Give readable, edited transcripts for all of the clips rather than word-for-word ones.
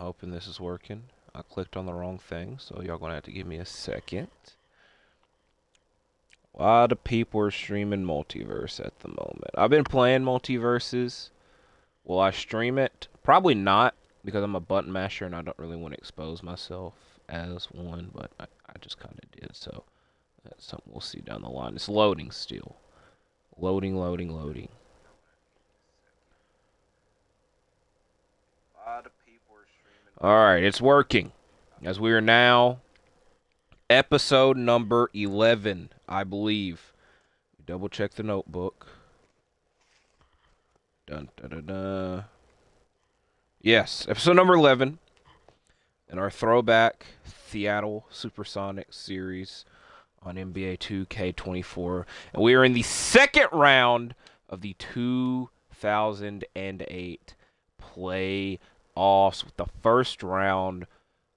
hoping this is working. I clicked on the wrong thing, so y'all gonna have to give me a second. A lot of people are streaming Multiverse at the moment. I've been playing Multiverses. Will I stream it? Probably not, because I'm a button masher and I don't really want to expose myself as one, but I just kind of did, so that's something we'll see down the line. It's loading still. Loading, loading, loading. Alright, it's working. As we are now episode number 11, I believe. Double check the notebook. Dun, dun, dun, dun. Yes, episode number 11. In our throwback Seattle SuperSonics Series on NBA 2K24. And we are in the second round of the 2008 playoffs with the first round.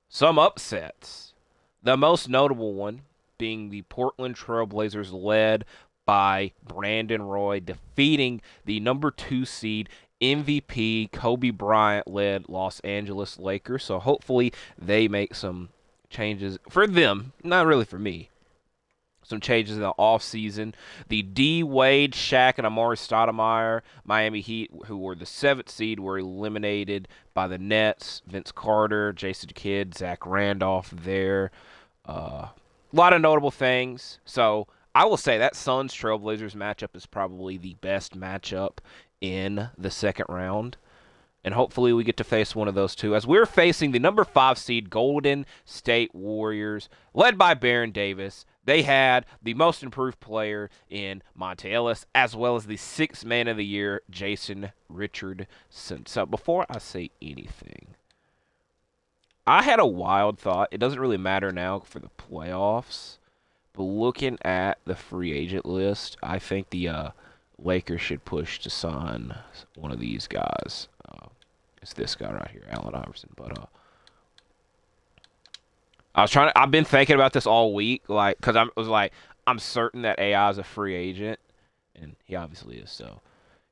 Some upsets. The most notable one being the Portland Trailblazers led by Brandon Roy defeating the number 2 seed MVP Kobe Bryant-led Los Angeles Lakers. So hopefully they make some changes for them, not really for me. Some changes in the offseason. The D. Wade, Shaq, and Amari Stoudemire Miami Heat, who were the 7th seed, were eliminated by the Nets. Vince Carter, Jason Kidd, Zach Randolph there. A lot of notable things. So I will say that Suns Trailblazers matchup is probably the best matchup in the second round. And hopefully we get to face one of those two, as we're facing the number 5 seed Golden State Warriors, led by Baron Davis. They had the most improved player in Monta Ellis, as well as the 6th man of the year, Jason Richardson. So before I say anything, I had a wild thought. It doesn't really matter now for the playoffs, but looking at the free agent list, I think the Lakers should push to sign one of these guys. It's this guy right here, Allen Iverson. But I've been thinking about this all week, like, because I'm certain that AI is a free agent, and he obviously is. So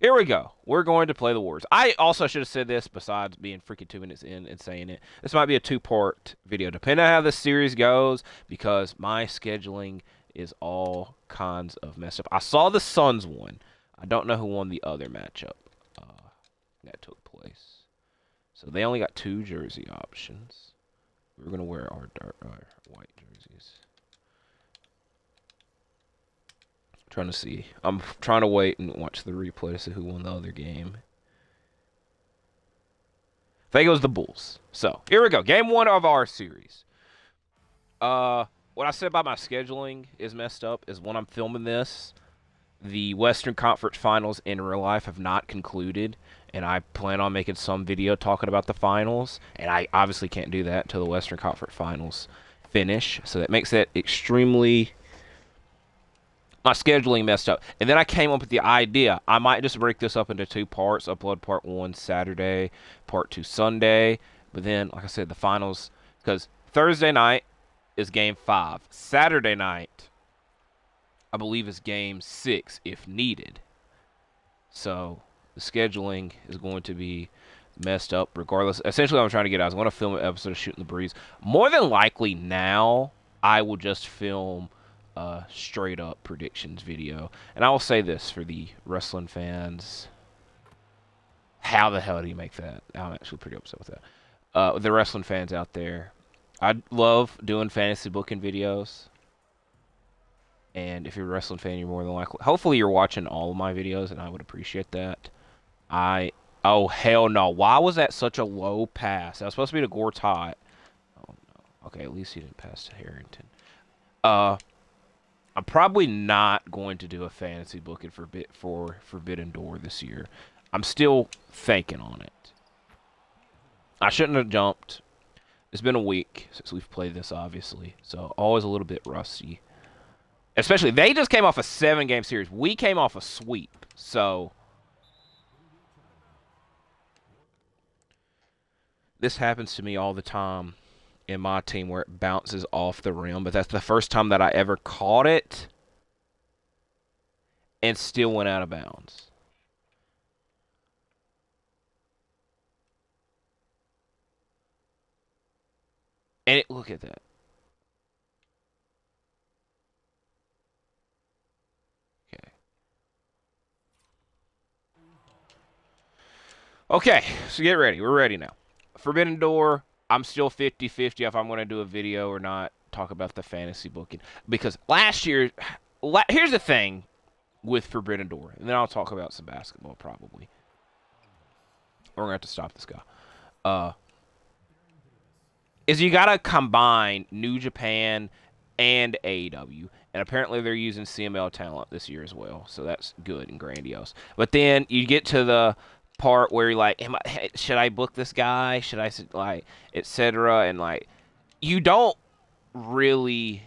here we go. We're going to play the Warriors. I also should have said this, besides being freaking 2 minutes in and saying it. This might be a 2-part video, depending on how this series goes, because my scheduling is all kinds of messed up. I saw the Suns one. I don't know who won the other matchup that took place. So they only got 2 jersey options. We're going to wear our white jerseys. Trying to see. I'm trying to wait and watch the replay to see who won the other game. I think it was the Bulls. So, here we go. Game 1 of our series. What I said about my scheduling is messed up is when I'm filming this, the Western Conference Finals in real life have not concluded, and I plan on making some video talking about the finals, and I obviously can't do that until the Western Conference Finals finish, so that makes it extremely... my scheduling messed up. And then I came up with the idea, I might just break this up into 2 parts, upload part 1 Saturday, part 2 Sunday, but then, like I said, the finals, because Thursday night is Game 5. Saturday night, I believe, is Game 6, if needed. So the scheduling is going to be messed up regardless. Essentially, what I'm trying to get at is I want to film an episode of Shooting the Breeze. More than likely now, I will just film a straight-up predictions video. And I will say this for the wrestling fans. How the hell do you make that? I'm actually pretty upset with that. The wrestling fans out there, I love doing fantasy booking videos. And if you're a wrestling fan, you're more than likely... hopefully you're watching all of my videos, and I would appreciate that. Oh, hell no. Why was that such a low pass? That was supposed to be to Gortat. Oh, no. Okay, at least he didn't pass to Harrington. I'm probably not going to do a fantasy booking for Forbidden Door this year. I'm still thinking on it. I shouldn't have jumped. It's been a week since we've played this, obviously. So, always a little bit rusty. Especially, they just came off a 7-game series. We came off a sweep. So, this happens to me all the time in my team where it bounces off the rim. But that's the first time that I ever caught it and still went out of bounds. look at that. Okay. Okay, so get ready. We're ready now. Forbidden Door, I'm still 50-50 if I'm going to do a video or not, talk about the fantasy booking. Because last year, here's the thing with Forbidden Door, and then I'll talk about some basketball probably. We're going to have to stop this guy. Is you got to combine New Japan and AEW. And apparently they're using CML talent this year as well. So that's good and grandiose. But then you get to the part where you're like, should I book this guy? Should I, like, etc. And, like, you don't really,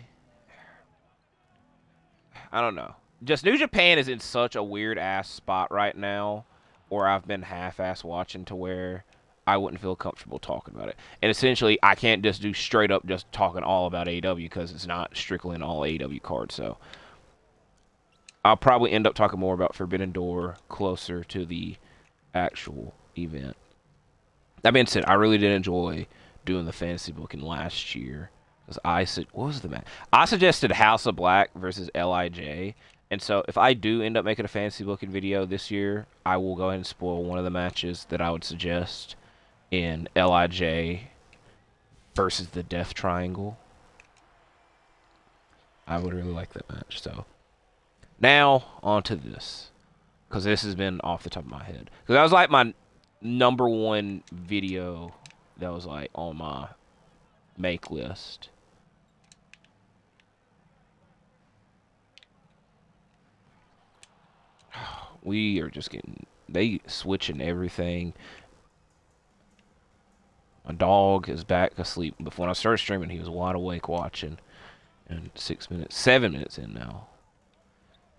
I don't know. Just New Japan is in such a weird-ass spot right now, or I've been half-ass watching to where I wouldn't feel comfortable talking about it. And essentially, I can't just do straight up just talking all about AEW because it's not strictly an all AEW card. So I'll probably end up talking more about Forbidden Door closer to the actual event. That being said, I really did enjoy doing the fantasy booking last year. What was the match? I suggested House of Black versus LIJ. And so if I do end up making a fantasy booking video this year, I will go ahead and spoil one of the matches that I would suggest in LIJ versus the Death Triangle. I would really like that match. So now on to this, because this has been off the top of my head. Because that was like my #1 video that was like on my make list. We are just getting, they switching everything. My dog is back asleep. But when I started streaming, he was wide awake watching. And 7 minutes in now.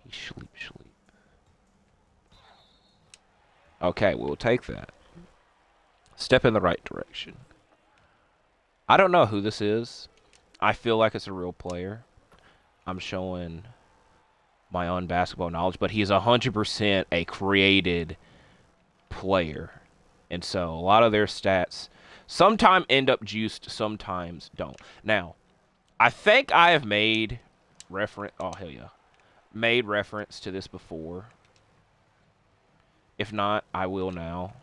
He's sleep. Okay, we'll take that. Step in the right direction. I don't know who this is. I feel like it's a real player. I'm showing my own basketball knowledge, but he's 100% a created player. And so a lot of their stats sometimes end up juiced, sometimes don't. Now, I think I have made reference to this before. If not, I will now.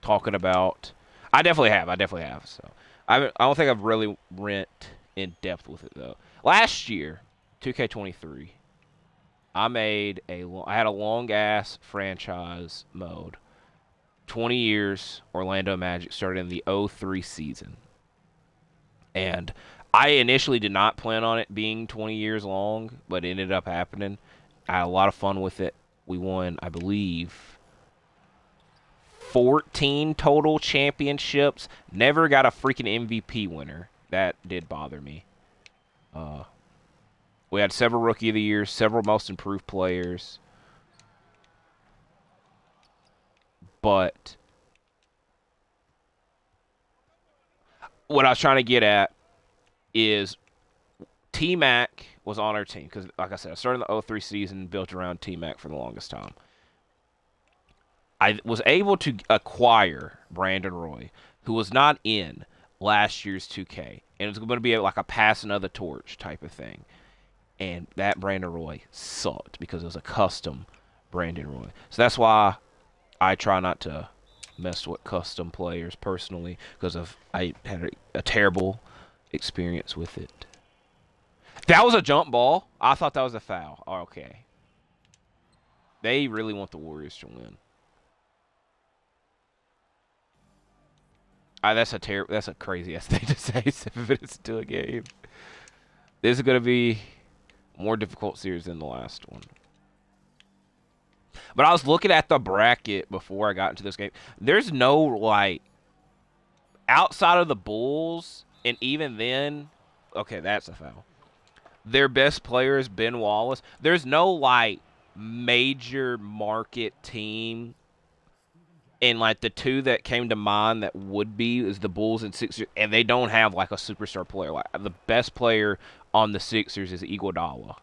Talking about, I definitely have. So I don't think I've really went in depth with it though. Last year, 2K23, I had a long ass franchise mode. 20 years, Orlando Magic started in the 03 season. And I initially did not plan on it being 20 years long, but it ended up happening. I had a lot of fun with it. We won, I believe, 14 total championships. Never got a freaking MVP winner. That did bother me. We had several Rookie of the Year, several Most Improved players. But what I was trying to get at is T-Mac was on our team. Because, like I said, I started in the 03 season, built around T-Mac for the longest time. I was able to acquire Brandon Roy, who was not in last year's 2K. And it was going to be like a passing of the torch type of thing. And that Brandon Roy sucked because it was a custom Brandon Roy. So that's why I try not to mess with custom players personally, because I had a terrible experience with it. That was a jump ball. I thought that was a foul. Oh, okay. They really want the Warriors to win. That's a crazy ass thing to say 7 minutes into a game. This is going to be a more difficult series than the last one. But I was looking at the bracket before I got into this game. There's no, like, outside of the Bulls, and even then, okay, that's a foul. Their best player is Ben Wallace. There's no, like, major market team. And, like, the two that came to mind that would be is the Bulls and Sixers, and they don't have, like, a superstar player. Like, the best player on the Sixers is Iguodala.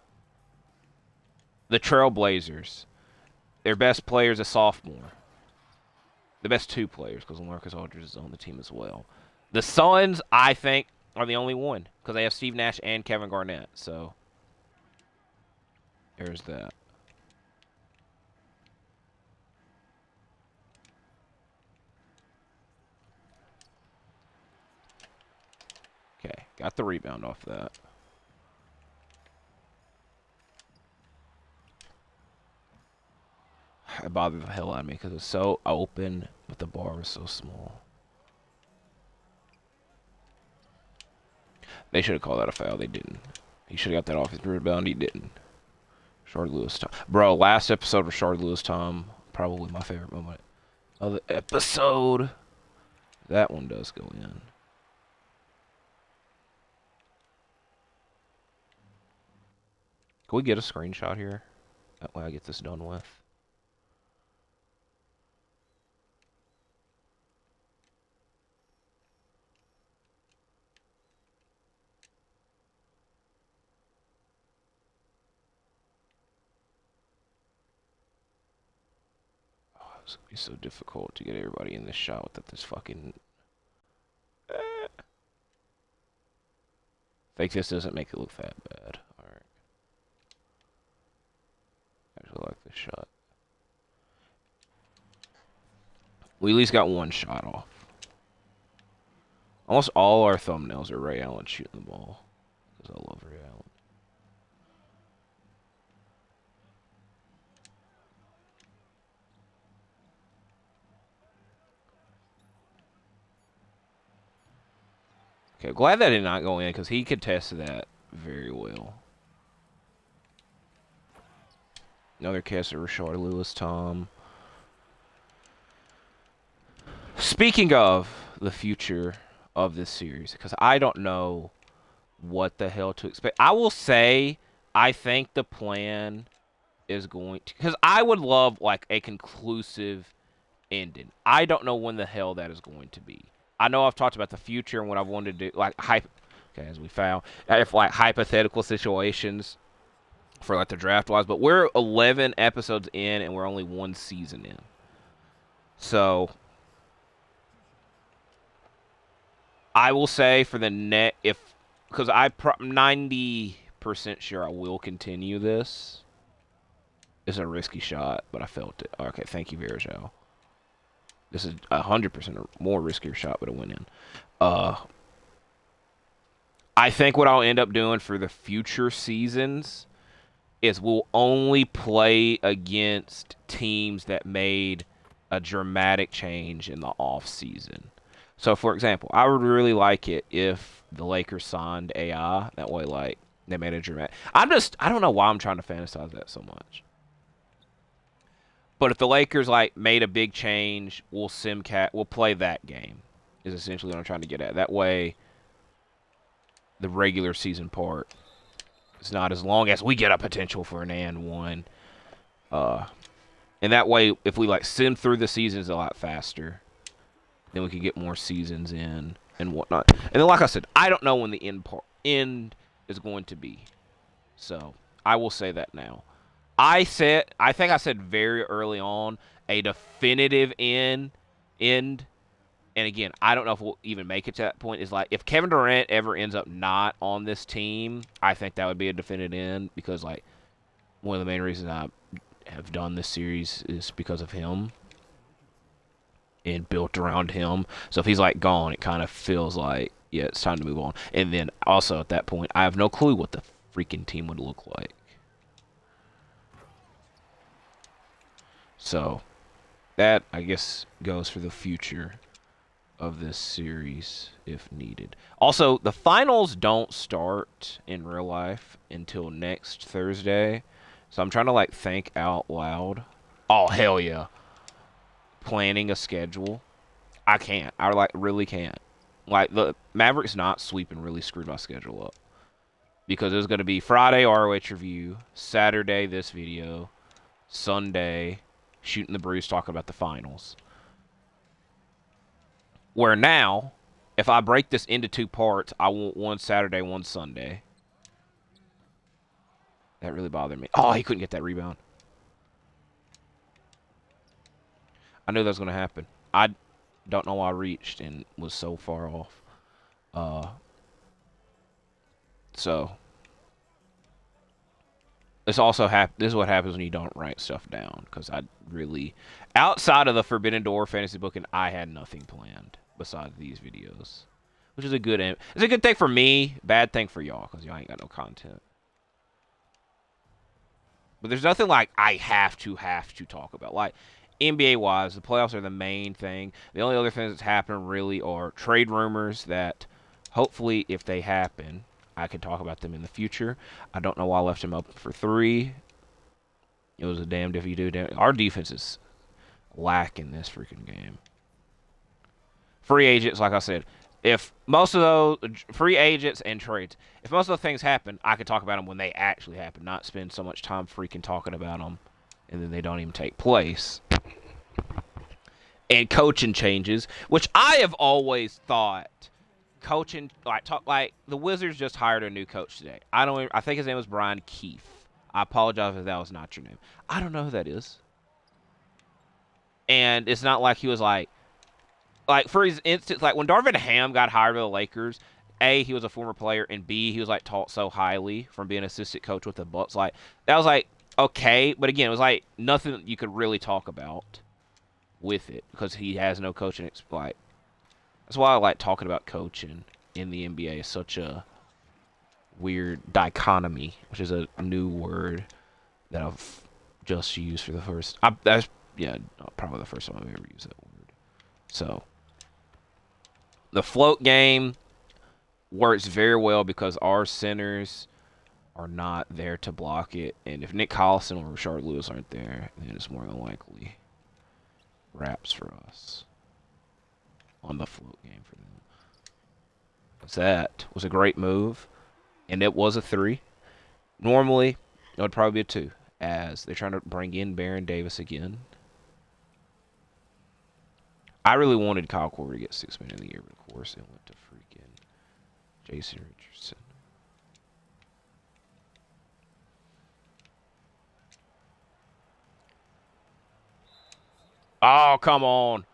The Trailblazers, their best player is a sophomore. The best two players, because Marcus Aldridge is on the team as well. The Suns, I think, are the only one because they have Steve Nash and Kevin Garnett. So there's that. Okay, got the rebound off that. It bothered the hell out of me because it was so open, but the bar was so small. They should have called that a foul. They didn't. He should have got that off his rebound. He didn't. Shard Lewis time. Bro, last episode of Shard Lewis time, probably my favorite moment of the episode. That one does go in. Can we get a screenshot here? That way I get this done with. It's gonna be so difficult to get everybody in this shot without this fucking. Fake this doesn't make it look that bad. Alright. I actually like this shot. We at least got one shot off. Almost all our thumbnails are Ray Allen shooting the ball. Because I love Ray Allen. Okay, glad that did not go in because he could test that very well. Another catch of Rashard Lewis, Tom. Speaking of the future of this series, because I don't know what the hell to expect. I will say, I think the plan is going to... Because I would love, like, a conclusive ending. I don't know when the hell that is going to be. I know I've talked about the future and what I wanted to do, like, okay, as we found, if, like, hypothetical situations for, like, the draft-wise, but we're 11 episodes in and we're only one season in. So, I will say for the net, because I'm 90% sure I will continue this. It's a risky shot, but I felt it. Okay, thank you, Verjao. This is 100% a more riskier shot, but it went in. I think what I'll end up doing for the future seasons is we'll only play against teams that made a dramatic change in the off season. So, for example, I would really like it if the Lakers signed AI. That way, like, they made a dramatic... I don't know why I'm trying to fantasize that so much. But if the Lakers, like, made a big change, we'll play that game, is essentially what I'm trying to get at. That way, the regular season part is not as long as we get a potential for an and one. And that way, if we, like, sim through the seasons a lot faster, then we can get more seasons in and whatnot. And then, like I said, I don't know when the end is going to be. So, I will say that now. I think I said very early on, a definitive end. And again, I don't know if we'll even make it to that point. Is like, if Kevin Durant ever ends up not on this team, I think that would be a definitive end. Because, like, one of the main reasons I have done this series is because of him. And built around him. So if he's, like, gone, it kind of feels like, yeah, it's time to move on. And then, also, at that point, I have no clue what the freaking team would look like. So, that, I guess, goes for the future of this series, if needed. Also, the finals don't start in real life until next Thursday. So, I'm trying to, like, think out loud. Oh, hell yeah. Planning a schedule. I can't. I, like, really can't. Like, the Mavericks not sweeping really screwed my schedule up. Because it was going to be Friday, ROH review. Saturday, this video. Sunday... Shooting the Breeze, talking about the finals. Where now, if I break this into two parts, I want one Saturday, one Sunday. That really bothered me. Oh, he couldn't get that rebound. I knew that was going to happen. I don't know why I reached and was so far off. So this also this is what happens when you don't write stuff down, because I really, outside of the Forbidden Door fantasy book, and I had nothing planned besides these videos, which is a good it's a good thing for me, bad thing for y'all, because y'all ain't got no content. But there's nothing like I have to talk about. Like NBA wise, the playoffs are the main thing. The only other things that's happening really are trade rumors that hopefully, if they happen, I can talk about them in the future. I don't know why I left him up for 3. It was a damned if you do. Our defense is lacking this freaking game. Free agents, like I said, if most of those free agents and trades, if most of the things happen, I could talk about them when they actually happen, not spend so much time freaking talking about them and then they don't even take place. And coaching changes, which I have always thought coaching, like the Wizards just hired a new coach today. I think his name was Brian Keefe. I apologize if that was not your name. I don't know who that is. And it's not like he was like for his instance, like when Darvin Ham got hired by the Lakers, A, he was a former player, and B, he was like taught so highly from being an assistant coach with the Bucks. Like that was like okay, but again, it was like nothing you could really talk about with it because he has no coaching. Like that's why I like talking about coaching in the NBA. It's such a weird dichotomy, which is a new word that I've just used for the first. That's probably the first time I've ever used that word. So the float game works very well because our centers are not there to block it, and if Nick Collison or Rashard Lewis aren't there, then it's more than likely wraps for us on the float game for them. That was a great move, and it was a 3. Normally, it would probably be a 2, as they're trying to bring in Baron Davis again. I really wanted Kyle Korver to get 6th man of the year, but of course it went to freaking Jason Richardson. Oh, come on.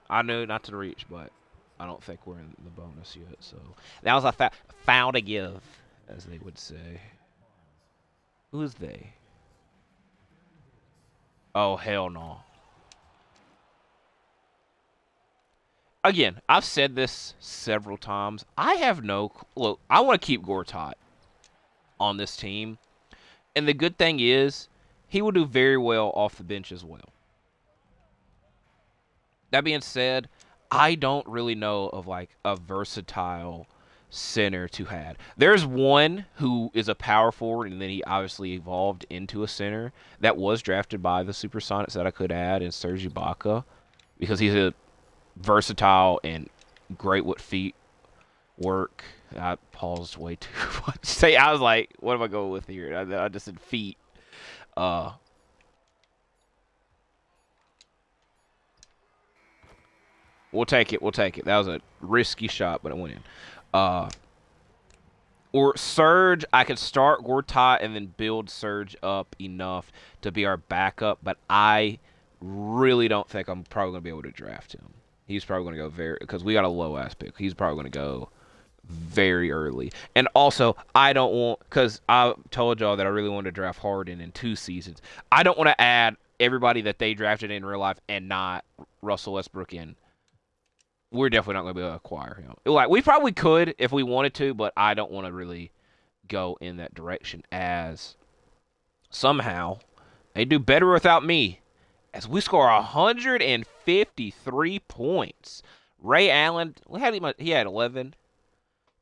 I knew not to reach, but I don't think we're in the bonus yet. So that was a foul to give, as they would say. Who's they? Oh, hell no. Again, I've said this several times. I have no... Look, I want to keep Gortat on this team. And the good thing is, he will do very well off the bench as well. That being said, I don't really know of like a versatile center to have. There's one who is a power forward, and then he obviously evolved into a center that was drafted by the SuperSonics that I could add in Serge Ibaka, because he's a versatile and great with feet work. I paused way too much. I was like, what am I going with here? I just said feet. We'll take it. We'll take it. That was a risky shot, but it went in. Or Surge, I could start Gortat and then build Surge up enough to be our backup, but I really don't think I'm probably going to be able to draft him. He's probably going to go because we got a low-ass pick. He's probably going to go very early. And also, I don't want, because I told y'all that I really wanted to draft Harden in 2 seasons. I don't want to add everybody that they drafted in real life and not Russell Westbrook in. We're definitely not going to be able to acquire him. Like, we probably could if we wanted to, but I don't want to really go in that direction, as somehow they do better without me, as we score 153 points. Ray Allen, he had 11,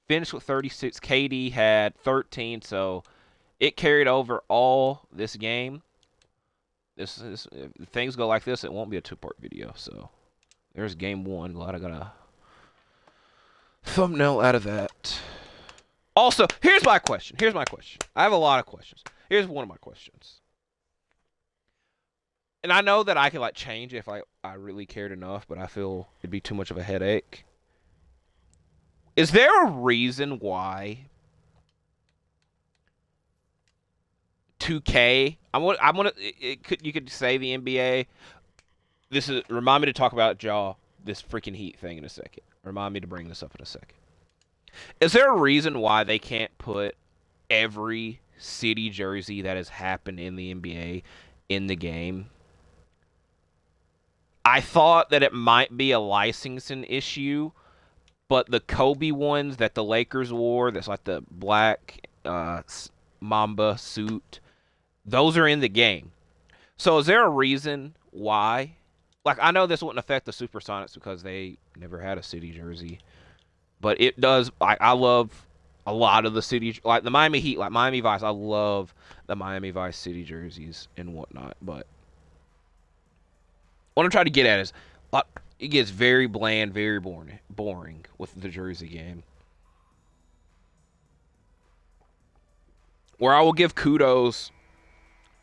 finished with 36. KD had 13, so it carried over all this game. If things go like this, it won't be a 2-part video, so... There's game 1. Glad I got a thumbnail out of that. Also, here's my question. I have a lot of questions. Here's one of my questions. And I know that I can, like, change if I really cared enough, but I feel it'd be too much of a headache. Is there a reason why 2K... you could say the NBA... Remind me to talk about this freaking Heat thing in a second. Remind me to bring this up in a second. Is there a reason why they can't put every city jersey that has happened in the NBA in the game? I thought that it might be a licensing issue, but the Kobe ones that the Lakers wore, that's like the black Mamba suit, those are in the game. So is there a reason why? Like, I know this wouldn't affect the Supersonics because they never had a city jersey, but it does. I love a lot of the city, like the Miami Heat, like Miami Vice. I love the Miami Vice city jerseys and whatnot. But what I'm trying to get at is, it gets very bland, very boring with the jersey game. Where I will give kudos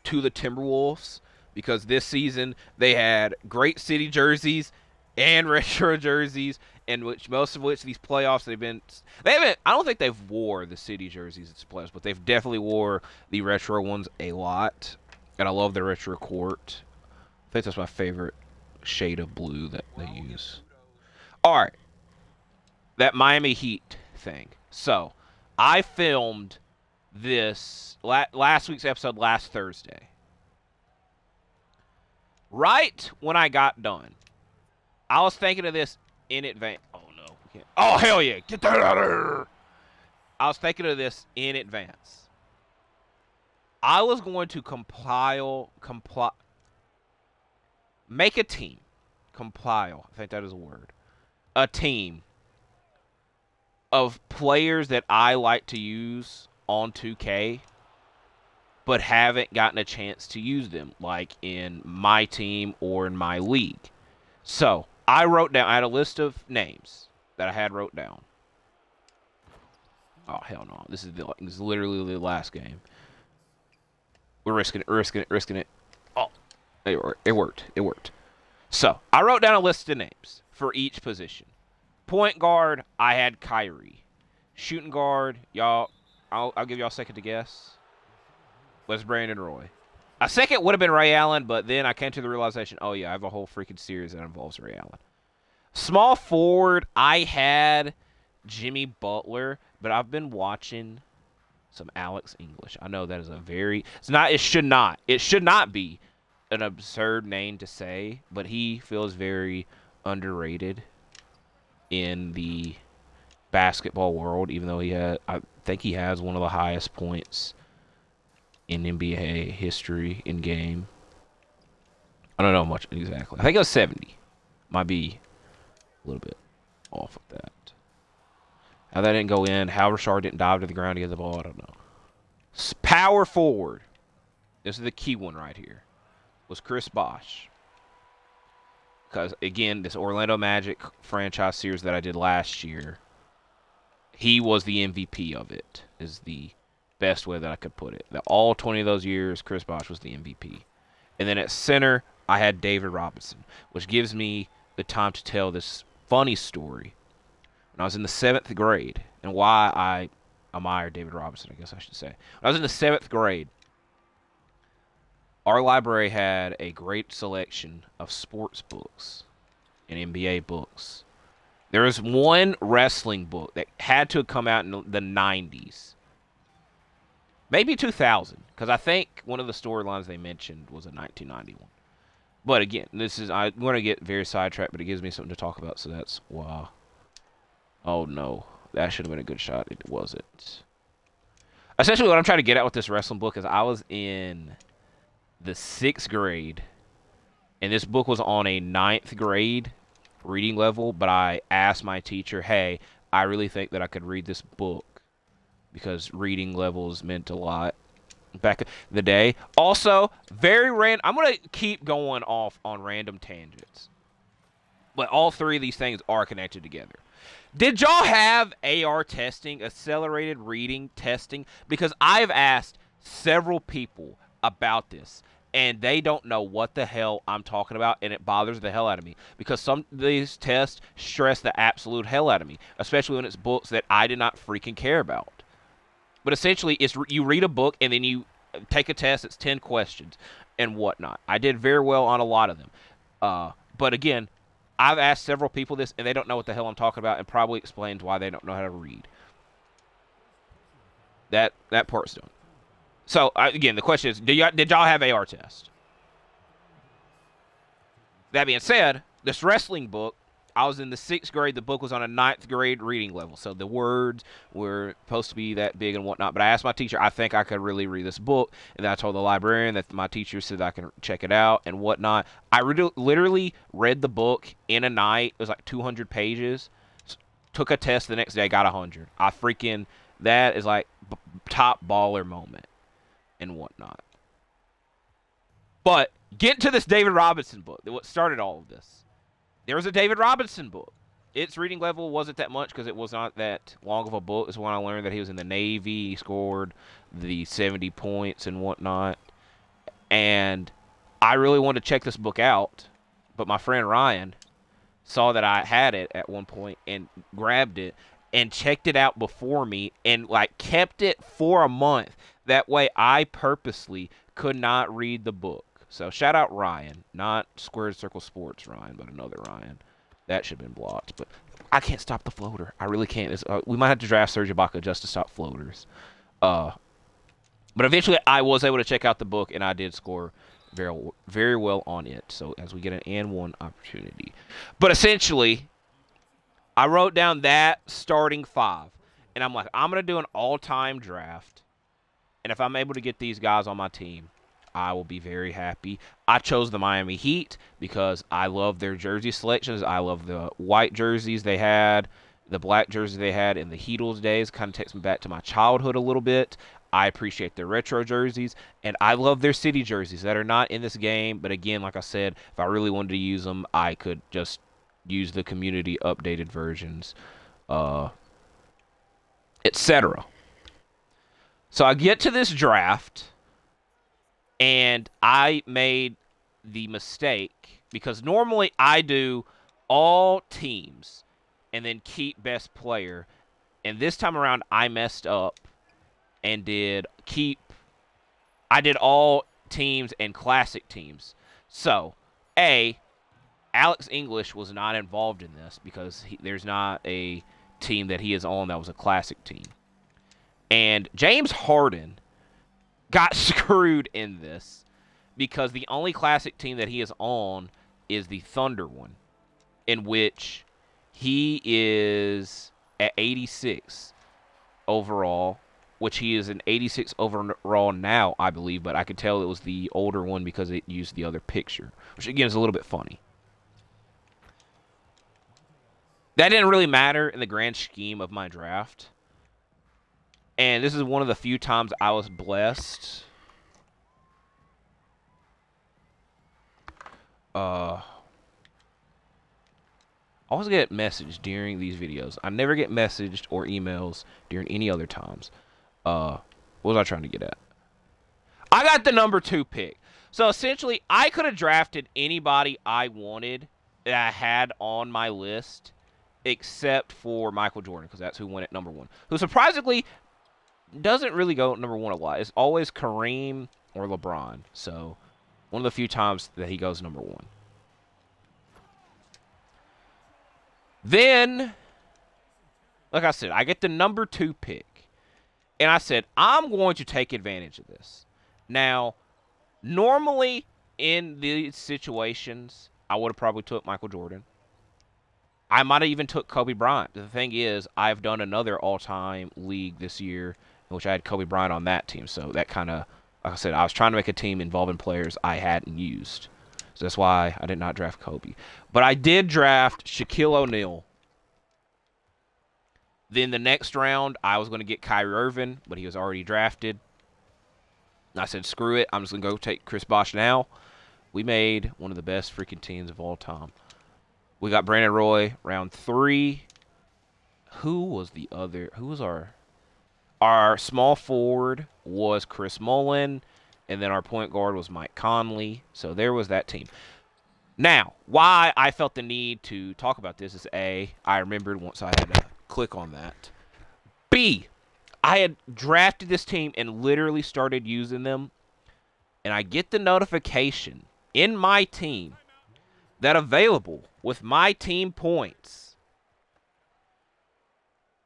to the Timberwolves because this season they had great city jerseys and retro jerseys, and which most of which these playoffs they haven't. I don't think they've wore the city jerseys in playoffs, but they've definitely wore the retro ones a lot, and I love the retro court. I think that's my favorite shade of blue that they use. All right, that Miami Heat thing. So I filmed this last week's episode last Thursday. Right when I got done, I was thinking of this in advance. Oh no, we can't. Oh hell yeah, get that out of here! I was thinking of this in advance. I was going to make a team. Compile, I think that is a word. A team of players that I like to use on 2K, but haven't gotten a chance to use them, like in my team or in my league. So I had a list of names that I had wrote down. Oh hell no! This is literally the last game. We're risking it. Oh, it worked. So I wrote down a list of names for each position. Point guard, I had Kyrie. Shooting guard, y'all, I'll give y'all a second to guess. Was Brandon Roy. A second would have been Ray Allen, but then I came to the realization, oh yeah, I have a whole freaking series that involves Ray Allen. Small forward, I had Jimmy Butler, but I've been watching some Alex English. I know that is it should not be an absurd name to say, but he feels very underrated in the basketball world, even though I think he has one of the highest points in NBA history in game. I don't know much exactly. I think it was 70. Might be a little bit off of that. How that didn't go in, how Rashard didn't dive to the ground to get the ball, I don't know. Power forward. This is the key one right here. Was Chris Bosh. Because, again, this Orlando Magic franchise series that I did last year, he was the MVP of it, is the best way that I could put it. That all 20 of those years, Chris Bosh was the MVP. And then at center, I had David Robinson, which gives me the time to tell this funny story. When I was in the 7th grade, and why I admire David Robinson, I guess I should say. When I was in the 7th grade, our library had a great selection of sports books and NBA books. There was one wrestling book that had to have come out in the 90s. Maybe 2000, because I think one of the storylines they mentioned was in 1991. But again, I'm going to get very sidetracked, but it gives me something to talk about, so that's why. Oh no, that should have been a good shot. It wasn't. Essentially, what I'm trying to get at with this wrestling book is I was in the 6th grade, and this book was on a 9th grade reading level, but I asked my teacher, hey, I really think that I could read this book because reading levels meant a lot back in the day. Also, very random. I'm going to keep going off on random tangents, but all three of these things are connected together. Did y'all have AR testing, accelerated reading testing? Because I've asked several people about this, and they don't know what the hell I'm talking about, and it bothers the hell out of me. Because some of these tests stress the absolute hell out of me, especially when it's books that I did not freaking care about. But essentially, you read a book, and then you take a test. It's 10 questions and whatnot. I did very well on a lot of them. But again, I've asked several people this, and they don't know what the hell I'm talking about, and probably explains why they don't know how to read. That part's done. So again, the question is, did y'all have AR test? That being said, this wrestling book, I was in the 6th grade. The book was on a 9th grade reading level, so the words were supposed to be that big and whatnot. But I asked my teacher, I think I could really read this book, and then I told the librarian that my teacher said I can check it out and whatnot. I literally read the book in a night. It was like 200 pages. Took a test the next day, got 100. That is like top baller moment and whatnot. But get to this David Robinson book. What started all of this? There was a David Robinson book. Its reading level wasn't that much because it was not that long of a book. It's when I learned that he was in the Navy. He scored the 70 points and whatnot. And I really wanted to check this book out. But my friend Ryan saw that I had it at one point and grabbed it and checked it out before me and like kept it for a month. That way I purposely could not read the book. So shout out Ryan, not Squared Circle Sports Ryan, but another Ryan. That should have been blocked, but I can't stop the floater. I really can't. We might have to draft Serge Ibaka just to stop floaters. But eventually I was able to check out the book, and I did score very, very well on it. So as we get an N1 opportunity. But essentially, I wrote down that starting 5, and I'm like, I'm going to do an all-time draft, and if I'm able to get these guys on my team, I will be very happy. I chose the Miami Heat because I love their jersey selections. I love the white jerseys they had, the black jerseys they had in the Heatles days. Kind of takes me back to my childhood a little bit. I appreciate their retro jerseys, and I love their city jerseys that are not in this game. But again, like I said, if I really wanted to use them, I could just use the community updated versions, etc. So I get to this draft, and I made the mistake because normally I do all teams and then keep best player. And this time around I messed up and I did all teams and classic teams. So, Alex English was not involved in this because there's not a team that he is on that was a classic team. And James Harden got screwed in this because the only classic team that he is on is the Thunder one, in which he is at 86 overall, which he is an 86 overall now, I believe, but I could tell it was the older one because it used the other picture, which again is a little bit funny. That didn't really matter in the grand scheme of my draft. And this is one of the few times I was blessed. I always get messaged during these videos. I never get messaged or emails during any other times. What was I trying to get at? I got the number 2 pick. So essentially, I could have drafted anybody I wanted that I had on my list except for Michael Jordan, because that's who went at number 1. Who surprisingly doesn't really go number 1 a lot. It's always Kareem or LeBron. So, one of the few times that he goes number 1. Then, like I said, I get the number 2 pick. And I said, I'm going to take advantage of this. Now, normally in these situations, I would have probably took Michael Jordan. I might have even took Kobe Bryant. The thing is, I've done another all-time league this year, in which I had Kobe Bryant on that team. So that kind of, like I said, I was trying to make a team involving players I hadn't used. So that's why I did not draft Kobe. But I did draft Shaquille O'Neal. Then the next round, I was going to get Kyrie Irving, but he was already drafted. And I said, screw it. I'm just going to go take Chris Bosh now. We made one of the best freaking teams of all time. We got Brandon Roy, round 3. Who was the other? Who was our small forward was Chris Mullin, and then our point guard was Mike Conley. So there was that team. Now, why I felt the need to talk about this is A, I remembered once I had to click on that. B, I had drafted this team and literally started using them, and I get the notification in my team that available with my team points,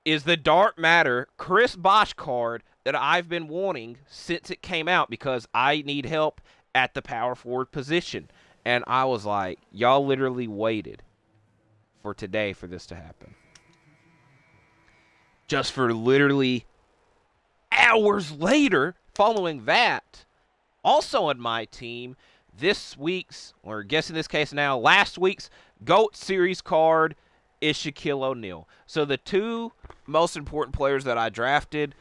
is the Dark Matter Chris Bosh card that I've been wanting since it came out because I need help at the power forward position. And I was like, y'all literally waited for today for this to happen. Just for literally hours later, following that, also on my team, this week's, or I guess in this case now, last week's GOAT Series card is Shaquille O'Neal. So the two most important players that I drafted,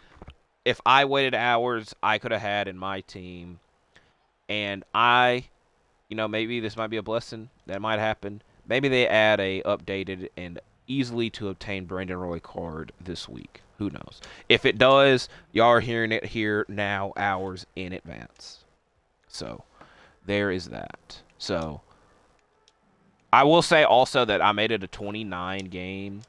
if I waited hours, I could have had in my team. And maybe this might be a blessing. That might happen. Maybe they add a updated and easily to obtain Brandon Roy card this week. Who knows? If it does, y'all are hearing it here now, hours in advance. So there is that. So I will say also that I made it a 29-game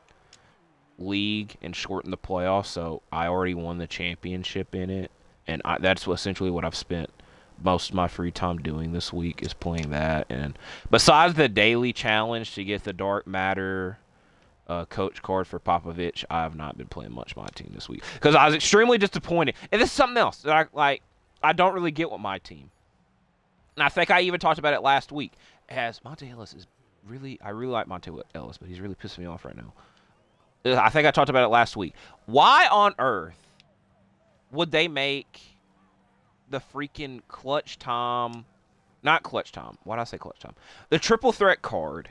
league and shortened the playoffs, so I already won the championship in it. And that's essentially what I've spent most of my free time doing this week is playing that. And besides the daily challenge to get the Dark Matter coach card for Popovich, I have not been playing much my team this week because I was extremely disappointed. And this is something else that I don't really get with my team. And I think I even talked about it last week. As Monta Ellis is I really like Monta Ellis, but he's really pissing me off right now. I think I talked about it last week. Why on earth would they make the freaking Clutch Tom, not Clutch Tom, why did I say Clutch Tom? The triple threat card,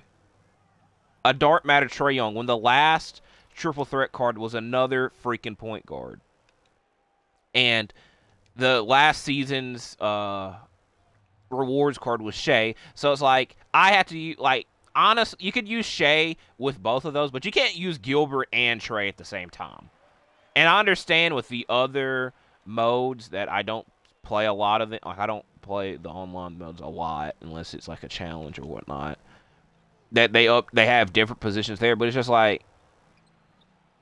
a Dark Matter Trae Young, when the last triple threat card was another freaking point guard. And the last season's rewards card was Shea. So it's like, I have to use, honestly, you could use Shea with both of those, but you can't use Gilbert and Trae at the same time. And I understand with the other modes that I don't play a lot of it. Like, I don't play the online modes a lot unless it's like a challenge or whatnot. That they have different positions there, but it's just like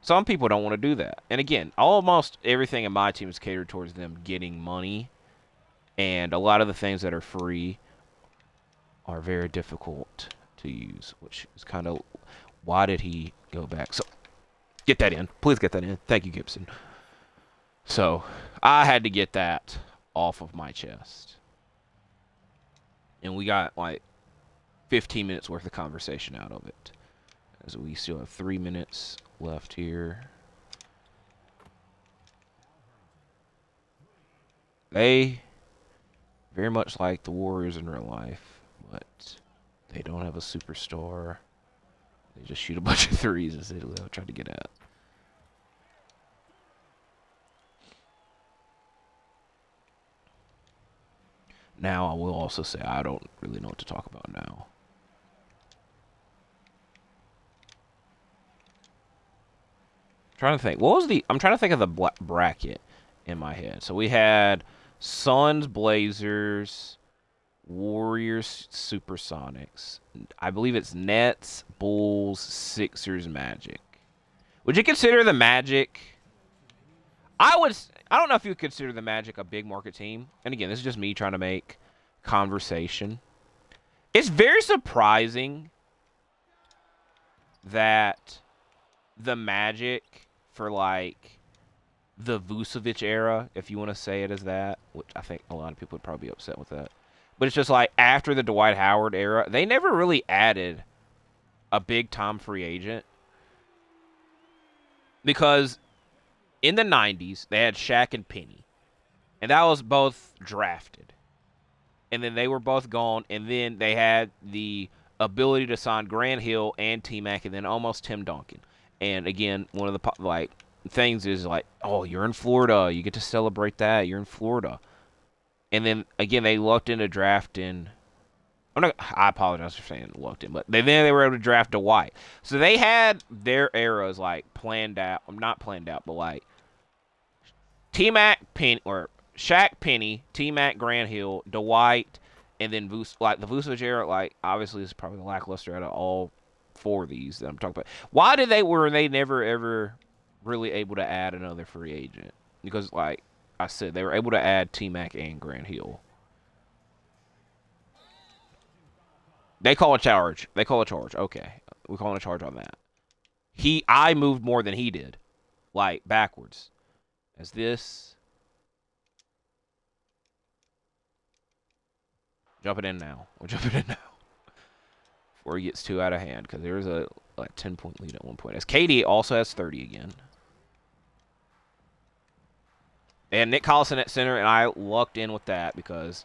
some people don't want to do that. And again, almost everything in my team is catered towards them getting money, and a lot of the things that are free are very difficult to use, which is kind of why did he go back? So get that in, please get that in. Thank you, Gibson. So I had to get that off of my chest, and we got like 15 minutes worth of conversation out of it, as we still have 3 minutes left here. They very much like the Warriors in real life, but they don't have a superstar. They just shoot a bunch of threes as they'll try to get at. Now, I will also say I don't really know what to talk about now. Trying to think. I'm trying to think of the bracket in my head. So we had Suns, Blazers, Warriors, Supersonics. I believe it's Nets, Bulls, Sixers, Magic. Would you consider the Magic? I don't know if you would consider the Magic a big market team. And again, this is just me trying to make conversation. It's very surprising that the Magic, for like the Vucevic era, if you want to say it as that, which I think a lot of people would probably be upset with that. But it's just like after the Dwight Howard era, they never really added a big-time free agent. Because in the 90s, they had Shaq and Penny. And that was both drafted. And then they were both gone. And then they had the ability to sign Grant Hill and T-Mac and then almost Tim Duncan. And again, one of the things is like, oh, you're in Florida. You get to celebrate that. You're in Florida. And then, again, they lucked into drafting. I apologize for saying lucked in, but then they were able to draft Dwight. So they had their eras like planned out. Not planned out, but like T-Mac, Penny, or Shaq, Penny, T-Mac, Grant Hill, Dwight, and then the Vucevic era. Like obviously, is probably the lackluster out of all four of these that I'm talking about. Why were they never ever really able to add another free agent? Because like I said, they were able to add T-Mac and Grant Hill. They call a charge. Okay. We're calling a charge on that. I moved more than he did. like backwards. As this. Jump it in now. We'll jump it in now. Before he gets too out of hand, because there's a like 10-point lead at one point. As Katie also has 30 again. And Nick Collison at center, and I lucked in with that because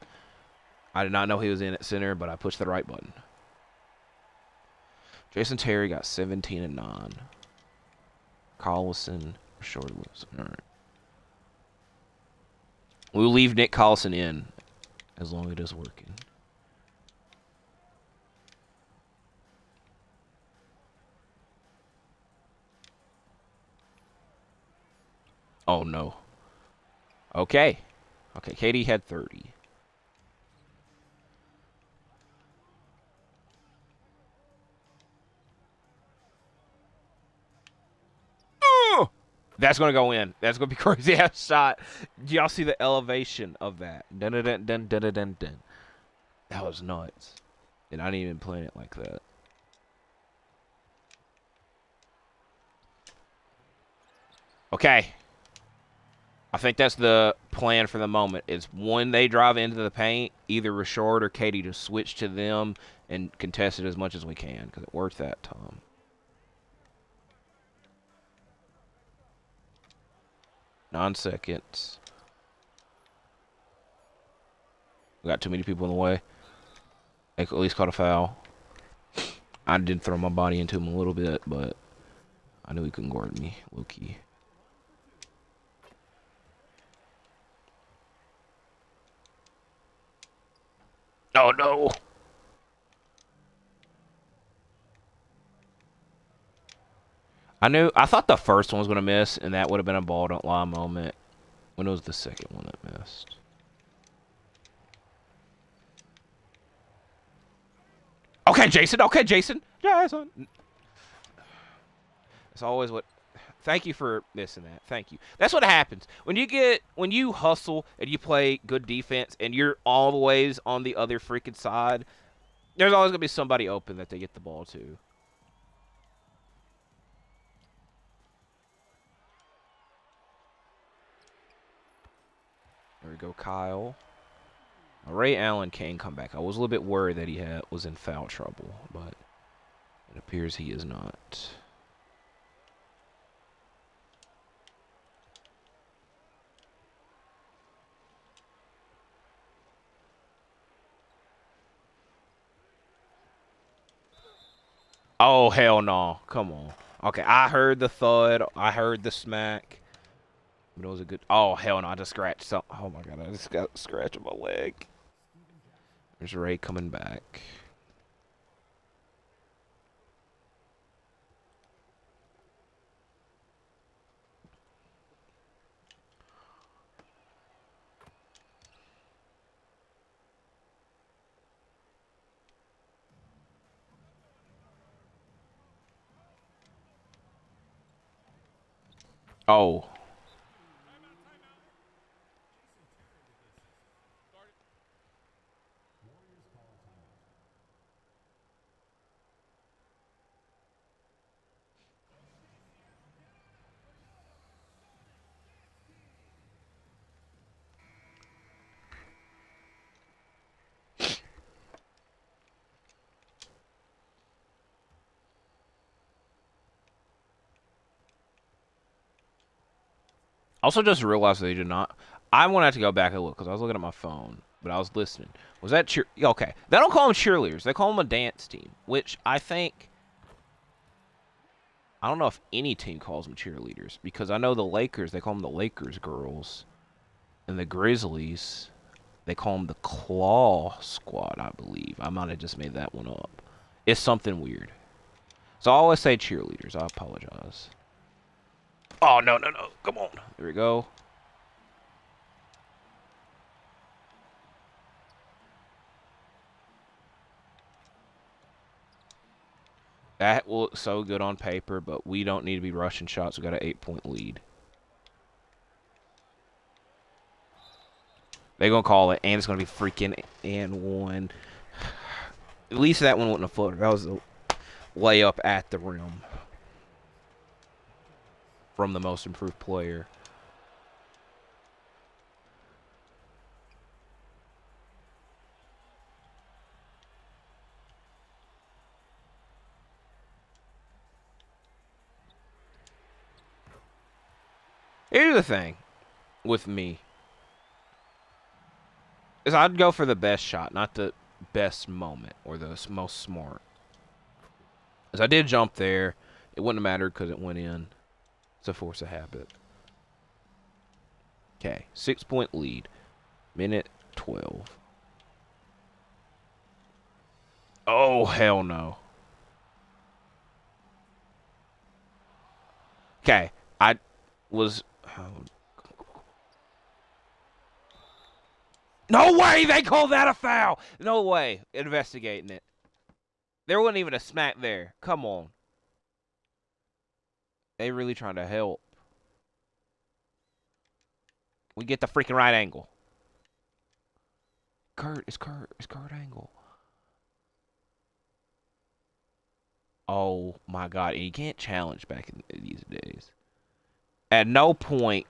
I did not know he was in at center, but I pushed the right button. Jason Terry got 17 and 9. Collison, short list. All right. We'll leave Nick Collison in as long as it is working. Oh, no. Okay. Okay, Katie had 30. Oh! That's going to go in. That's going to be crazy ass shot. Do y'all see the elevation of that? Dun dun dun dun dun dun dun. That was nuts. And I didn't even plan it like that. Okay. I think that's the plan for the moment. Is when they drive into the paint, either Rashard or Katie to switch to them and contest it as much as we can, because it worked that time. Nine seconds. We got too many people in the way. They at least caught a foul. I did throw my body into him a little bit, but I knew he couldn't guard me. Low key. Oh no! I thought the first one was gonna miss, and that would have been a ball don't lie moment. When it was the second one that missed. Okay, Jason. Okay, Jason. Jason. It's always what. Thank you for missing that. Thank you. That's what happens when you hustle and you play good defense and you're always on the other freaking side. There's always gonna be somebody open that they get the ball to. There we go, Kyle. Ray Allen can come back. I was a little bit worried that he was in foul trouble, but it appears he is not. Oh, hell no. Come on. Okay, I heard the thud. I heard the smack. But it was a good... Oh, hell no. I just scratched something. Oh, my God. I just got a scratch on my leg. There's Ray coming back. Oh. Also just realized they did not... I want to have to go back and look because I was looking at my phone, but I was listening. Was that cheer... Okay. They don't call them cheerleaders. They call them a dance team, which I think... I don't know if any team calls them cheerleaders because I know the Lakers, they call them the Lakers girls. And the Grizzlies, they call them the Claw Squad, I believe. I might have just made that one up. It's something weird. So I always say cheerleaders. I apologize. Oh, no, no, no. Come on. There we go. That will look so good on paper, but we don't need to be rushing shots. We got an 8-point lead. They're going to call it, and it's going to be freaking and one. At least that one wasn't a footer. That was a layup at the rim. from the most improved player. Here's the thing with me is I'd go for the best shot, not the best moment or the most smart. As I did jump there, it wouldn't have mattered because it went in. It's a force of habit. Okay, 6-point lead. Minute 12. Oh, hell no. Okay, I was... No way they called that a foul! No way. Investigating it. There wasn't even a smack there. Come on. They really trying to help. We get the freaking right angle. It's Kurt Angle. Oh my god, and you can't challenge back in these days. At no point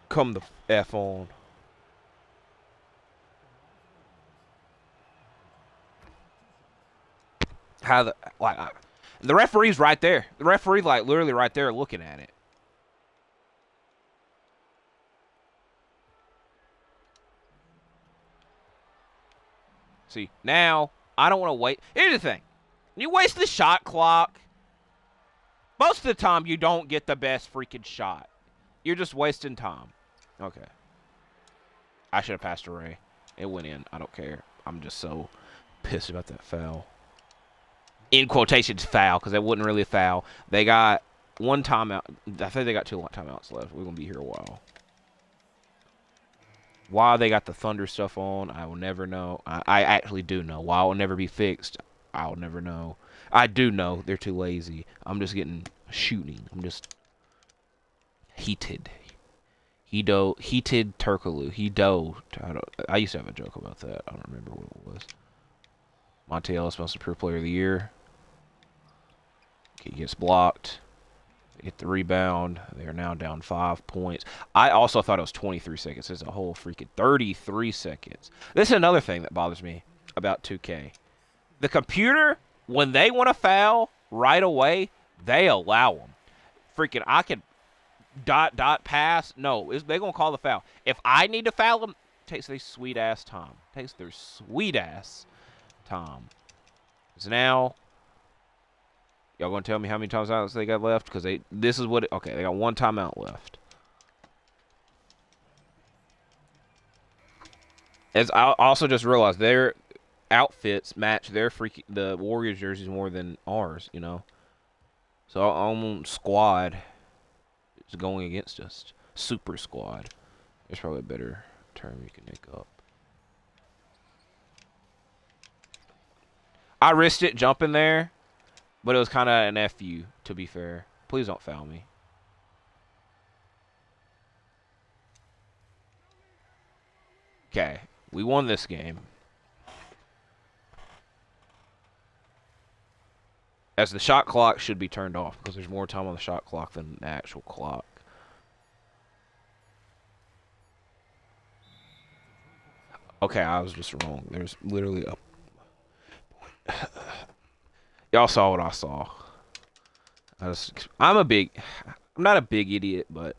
come the F on. How the referee's right there. The referee like literally right there looking at it. See, now I don't want to wait. Here's the thing. You waste the shot clock. Most of the time you don't get the best freaking shot. You're just wasting time. Okay. I should have passed a Ray. It went in. I don't care. I'm just so pissed about that foul. In quotations, foul, because that wasn't really a foul. They got one timeout. I think they got 2 timeouts left. We're going to be here a while. Why they got the Thunder stuff on, I will never know. I actually do know. Why it will never be fixed, I'll never know. I do know they're too lazy. I'm just getting shooting. I'm just heated. Heated Turkaloo. I used to have a joke about that. I don't remember what it was. Monta Ellis, most improved player of the year. He gets blocked. They get the rebound. They are now down 5 points. I also thought it was 23 seconds. It's a whole freaking 33 seconds. This is another thing that bothers me about 2K. The computer, when they want to foul right away, they allow them. Freaking, I can pass. No, they're going to call the foul. If I need to foul them, it takes their sweet-ass time. It takes their sweet-ass time. So now, y'all going to tell me how many timeouts they got left? Because this is what okay, they got 1 timeout left. As I also just realized, their outfits match the Warriors jerseys more than ours, you know. So our own squad is going against us. Super squad. There's probably a better term you can make up. I risked it jumping there, but it was kind of an FU, to be fair. Please don't foul me. Okay, we won this game. As the shot clock should be turned off, because there's more time on the shot clock than the actual clock. Okay, I was just wrong. There's literally a... Y'all saw what I saw. I'm not a big idiot, but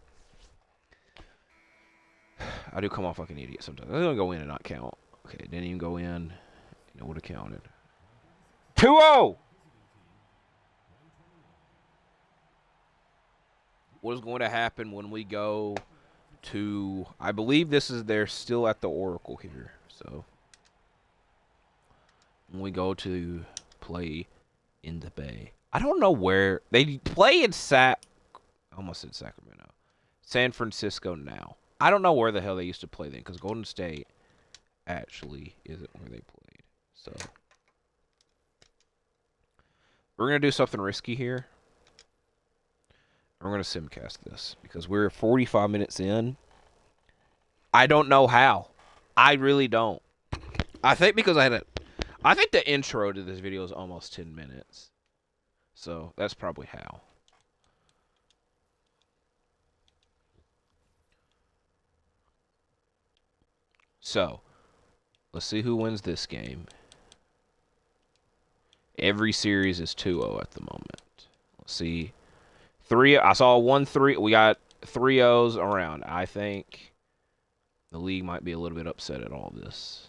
I do come off like an idiot sometimes. I'm gonna go in and not count. Okay, didn't even go in. It would have counted. 2-0! What is going to happen when we go to... I believe they're still at the Oracle here. So, when we go to play in the Bay. I don't know where... They play in I almost said Sacramento. San Francisco now. I don't know where the hell they used to play then, because Golden State actually isn't where they played. So, we're going to do something risky here. We're going to simcast this, because we're 45 minutes in. I don't know how. I really don't. I think because I think the intro to this video is almost 10 minutes. So, that's probably how. So, let's see who wins this game. Every series is 2-0 at the moment. Let's see. I saw 1-3. We got 3-0s around. I think the league might be a little bit upset at all this.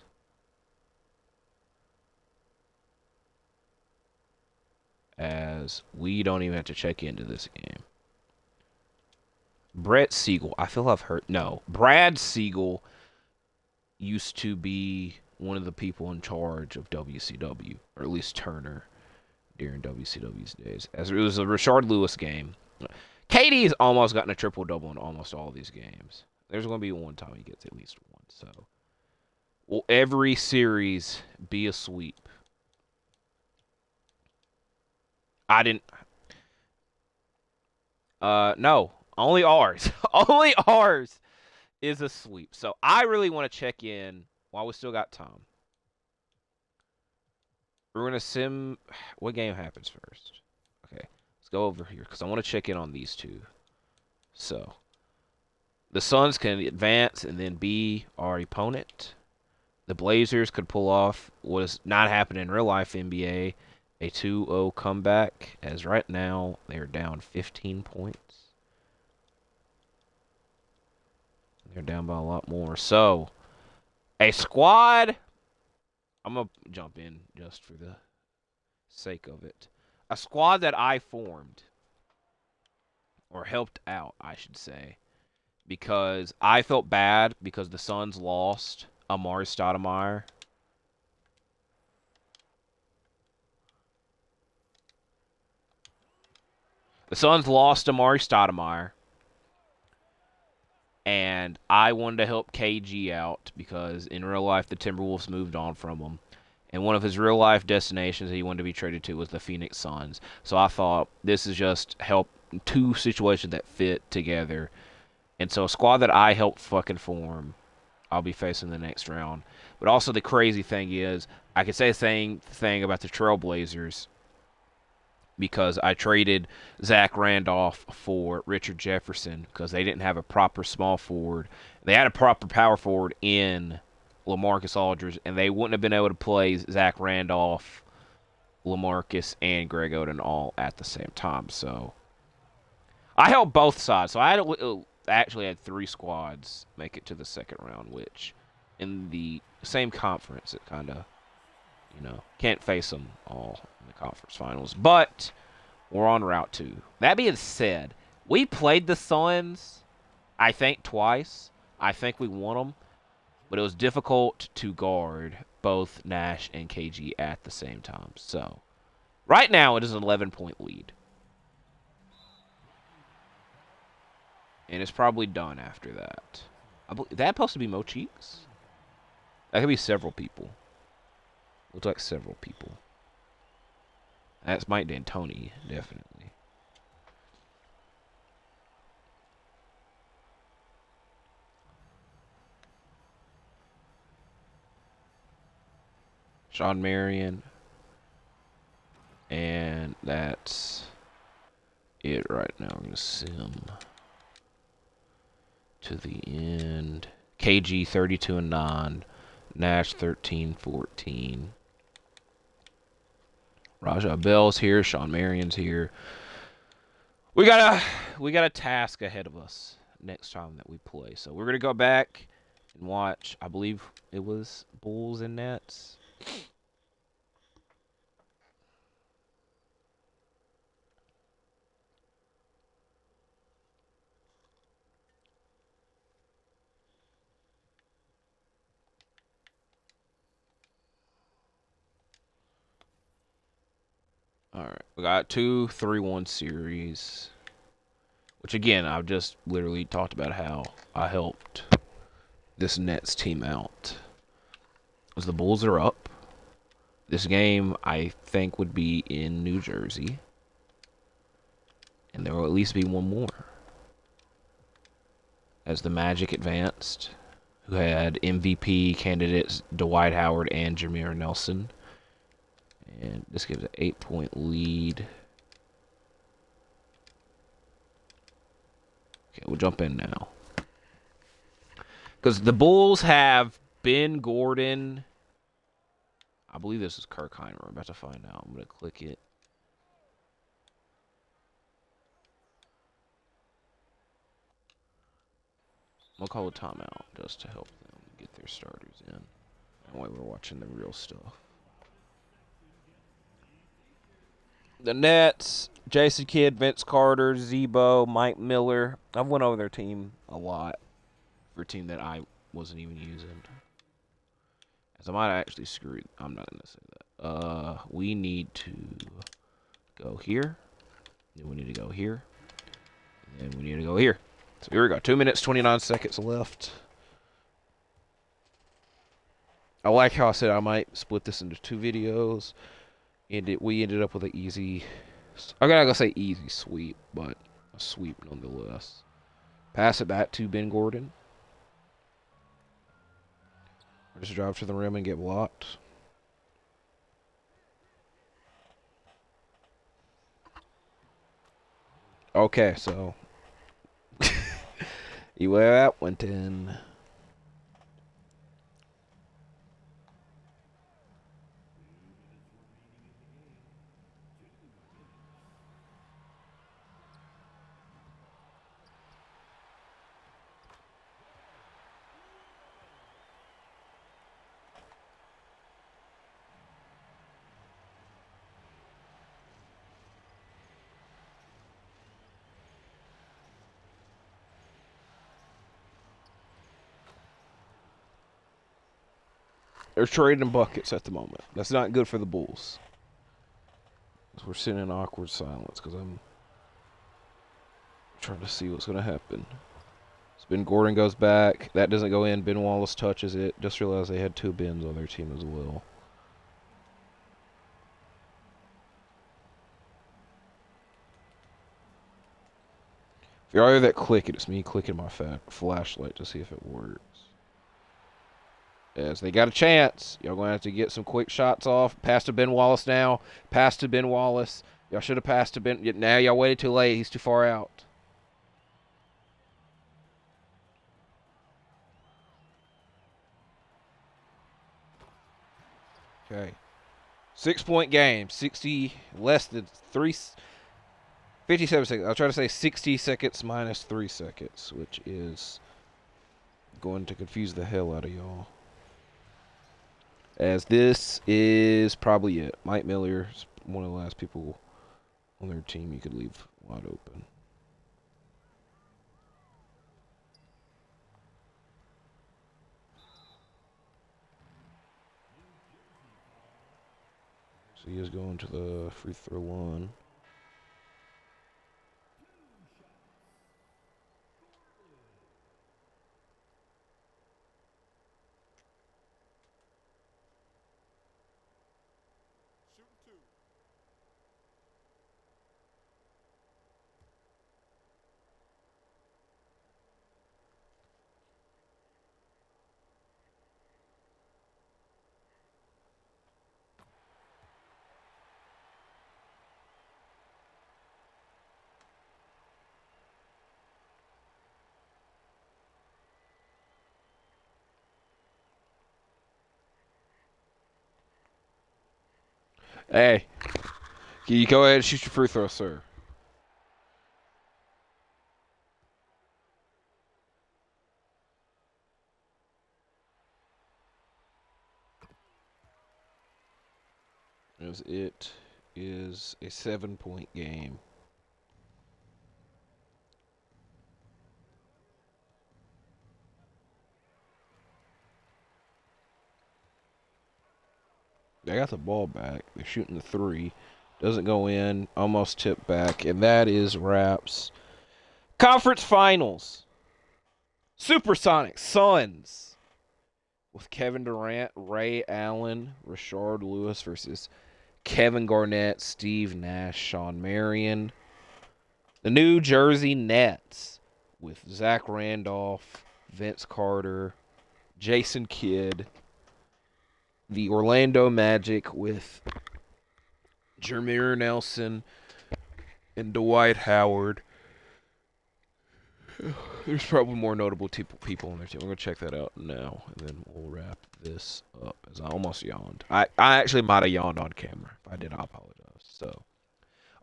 As we don't even have to check into this game. Brett Siegel. I feel I've heard. No. Brad Siegel used to be one of the people in charge of WCW, or at least Turner, during WCW's days. As it was a Richard Lewis game. KD has almost gotten a triple-double in almost all of these games. There's going to be one time he gets at least one. So, will every series be a sweep? I didn't. No. Only ours. Only ours is a sweep. So, I really want to check in while we still got time. We're going to sim. What game happens first? Okay. Let's go over here because I want to check in on these two. So, the Suns can advance and then be our opponent. The Blazers could pull off what is not happening in real life NBA, a 2-0 comeback, as right now they are down 15 points. They're down by a lot more. So, a squad. I'm going to jump in just for the sake of it. A squad that I formed, or helped out, I should say, because I felt bad because the Suns lost Amari Stoudemire. The Suns lost Amari Stoudemire. And I wanted to help KG out because in real life the Timberwolves moved on from him. And one of his real life destinations that he wanted to be traded to was the Phoenix Suns. So I thought this is just help two situations that fit together. And so a squad that I helped fucking form, I'll be facing the next round. But also the crazy thing is, I could say the same thing about the Trailblazers because I traded Zach Randolph for Richard Jefferson because they didn't have a proper small forward. They had a proper power forward in LaMarcus Aldridge, and they wouldn't have been able to play Zach Randolph, LaMarcus, and Greg Oden all at the same time. So I helped both sides. So I actually had 3 squads make it to the second round, which in the same conference, it kind of, can't face them all in the conference finals. But we're on route 2. That being said, we played the Suns, I think, twice. I think we won them. But it was difficult to guard both Nash and KG at the same time. So, right now it is an 11-point lead. And it's probably done after that. That supposed to be Mo Cheeks? That could be several people. Looks like several people. That's Mike D'Antoni, definitely. Sean Marion. And that's it right now. I'm going to sim to the end. KG 32-9. Nash 13-14. Raja Bell's here. Sean Marion's here. We got a task ahead of us next time that we play. So we're gonna go back and watch. I believe it was Bulls and Nets. All right, we got 2 3-1 series, which again I've just literally talked about how I helped this Nets team out. As the Bulls are up, this game I think would be in New Jersey, and there will at least be one more. As the Magic advanced, who had MVP candidates Dwight Howard and Jameer Nelson. And this gives an 8-point lead. Okay, we'll jump in now. Because the Bulls have Ben Gordon. I believe this is Kirkheimer. I'm about to find out. I'm going to click it. I'm going to call a timeout just to help them get their starters in. That way we're watching the real stuff. The Nets, Jason Kidd, Vince Carter, Zebo, Mike Miller. I've went over their team a lot for a team that I wasn't even using. As I might actually screw it. I'm not going to say that. We need to go here. Then we need to go here. And then we need to go here. So here we go. 2 minutes, 29 seconds left. I like how I said I might split this into 2 videos. And we ended up with an easy... I'm not going to say easy sweep, but a sweep nonetheless. Pass it back to Ben Gordon. Just drive to the rim and get blocked. Okay, so... Where that went in. They're trading buckets at the moment. That's not good for the Bulls. We're sitting in awkward silence because I'm trying to see what's going to happen. So Ben Gordon goes back. That doesn't go in. Ben Wallace touches it. Just realized they had 2 Bens on their team as well. If you're either that click it, it's me clicking my flashlight to see if it works. As they got a chance. Y'all going to have to get some quick shots off. Pass to Ben Wallace now. Pass to Ben Wallace. Y'all should have passed to Ben. Now y'all waited too late. He's too far out. Okay. 6-point game. 60, less than 57 seconds. I'll try to say 60 seconds minus 3 seconds, which is going to confuse the hell out of y'all. As this is probably it. Mike Miller is one of the last people on their team you could leave wide open. So he is going to the free throw line. Hey, can you go ahead and shoot your free throw, sir? As it is a 7-point game. They got the ball back. They're shooting the 3. Doesn't go in. Almost tipped back. And that is wraps. Conference Finals. SuperSonics Suns. With Kevin Durant, Ray Allen, Rashard Lewis versus Kevin Garnett, Steve Nash, Shawn Marion. The New Jersey Nets with Zach Randolph, Vince Carter, Jason Kidd. The Orlando Magic with Jameer Nelson and Dwight Howard. There's probably more notable people on their team. We're going to check that out now, and then we'll wrap this up, as I almost yawned. I actually might have yawned on camera. If I did, I apologize. So,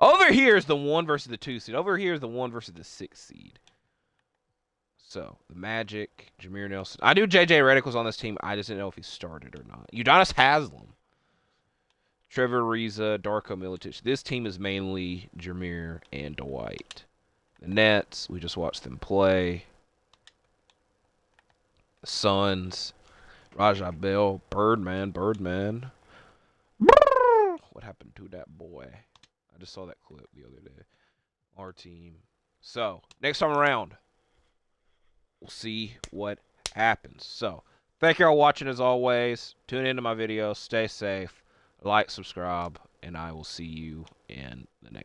over here is the 1 versus the 2 seed. Over here is the 1 versus the 6 seed. So, the Magic, Jameer Nelson. I knew J.J. Redick was on this team. I just didn't know if he started or not. Udonis Haslam. Trevor Ariza, Darko Milicic. This team is mainly Jameer and Dwight. The Nets, we just watched them play. The Suns, Rajah Bell, Birdman. What happened to that boy? I just saw that clip the other day. Our team. So, next time around, we'll see what happens. So, thank you all for watching as always. Tune into my videos. Stay safe. Like, subscribe, and I will see you in the next